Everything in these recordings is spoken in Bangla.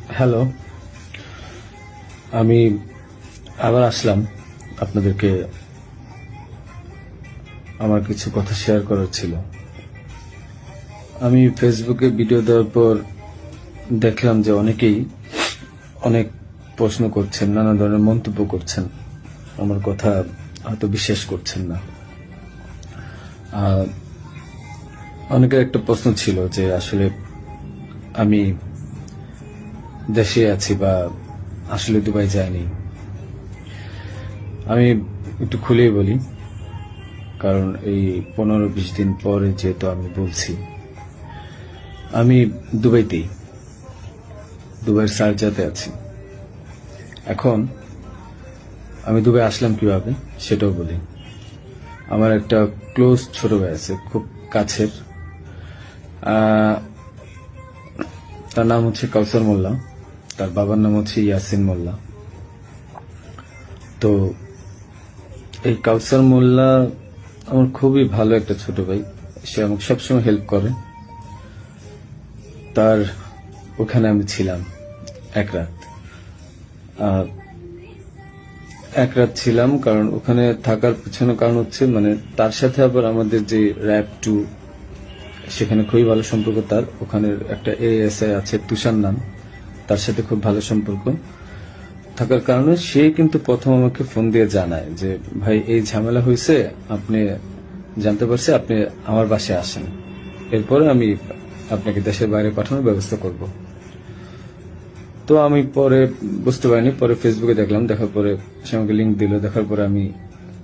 হ্যালো, আমি আবার আসলাম আপনাদেরকে আমার কিছু কথা শেয়ার করার ছিল। আমি ফেসবুকে ভিডিও দেওয়ার পর দেখলাম যে অনেকেই অনেক প্রশ্ন করছেন, নানা ধরনের মন্তব্য করছেন, আমার কথা হয়তো বিশ্বাস করছেন না। অনেকের একটা প্রশ্ন ছিল যে আসলে আমি দেশে আছি বা আসলে দুবাই যাইনি। আমি একটু খুলেই বলি, কারণ এই 15-20 দিন পরে যেহেতু আমি বলছি, আমি দুবাইতেই, দুবাইয়ের শারজাতে আছি। এখন আমি দুবাই আসলাম কিভাবে সেটাও বলি। আমার একটা ক্লোজ ছোট ভাই আছে, খুব কাছের। তার নাম হচ্ছে কাউসার মোল্লা, তার বাবার নাম হচ্ছে ইয়াসিন মোল্লা। তো এই কাউসার মোল্লা আমার খুবই ভালো একটা ছোট ভাই, সে আমাকে সবসময় হেল্প করে। তার ওখানে আমি ছিলাম এক রাত। এক রাত ছিলাম, কারণ ওখানে থাকার পিছনে কারণ হচ্ছে মানে তার সাথে আবার আমাদের যে র্যাব 2, সেখানে খুবই ভালো সম্পর্ক। তার ওখানের একটা এএসআই আছে তুষার নাম, তার সাথে খুব ভালো সম্পর্ক থাকার কারণে সে কিন্তু প্রথম আমাকে ফোন দিয়ে জানায় যে ভাই এই ঝামেলা হয়েছে, আপনি জানতে পারছি, আপনি আমার বাসায় আসেন, এরপরে আমি আপনাকে দেশের বাইরে পাঠানোর ব্যবস্থা করব। তো আমি পরে বুঝতে পারিনি, পরে ফেসবুকে দেখলাম, দেখার পরে সে আমাকে লিঙ্ক দিল, দেখার পরে আমি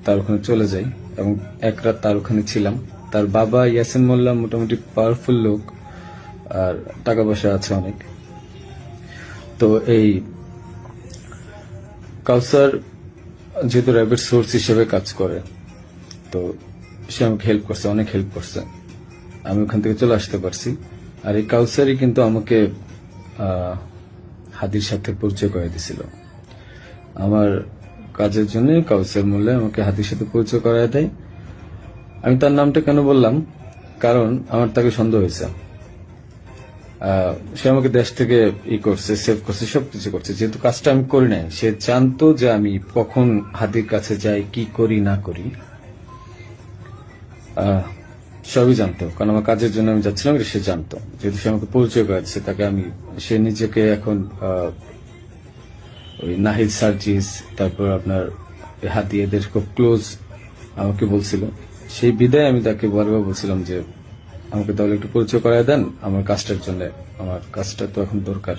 তার ওখানে চলে যাই এবং এক রাত তার ওখানে ছিলাম। তার বাবা ইয়াসিন মোল্লা মোটামুটি পাওয়ারফুল লোক, আর টাকা পয়সা আছে অনেক। তো এই কাউসার যেহেতু র্যাবের সোর্স হিসেবে কাজ করে, তো সে আমাকে হেল্প করছে, অনেক হেল্প করছে, আমি ওখান থেকে চলে আসতে পারছি। আর এই কাউসারই কিন্তু আমাকে হাদির সাথে পরিচয় করে দিছিল। আমার কাজের জন্য কাউসার মোল্লা আমাকে হাদির সাথে পরিচয় করায় দেয়। আমি তার নামটা কেন বললাম, কারণ আমার তাকে সন্দেহ হয়েছে। সে আমাকে দেশ থেকে করছে, সেভ করছে, সবকিছু করছে। যেহেতু কাজটা আমি করি নাই, সে জানতো যে আমি কখন হাদির কাছে যাই, কি করি না করি, সবই জানতো। কারণ আমার কাজের জন্য আমি যাচ্ছিলাম, এটা সে জানতো। যেহেতু সে আমাকে পরিচয় করেছে, তাকে আমি, সে নিজেকে এখন ওই নাহিদ সার্জিস, তারপর আপনার হাদি, এদের খুব ক্লোজ আমাকে বলছিল। সেই বিদায় আমি তাকে বারবার বলছিলাম যে আমাকে তাহলে একটু পরিচয় করায় দেন আমার কাজটার জন্য, আমার কাজটা তো এখন দরকার।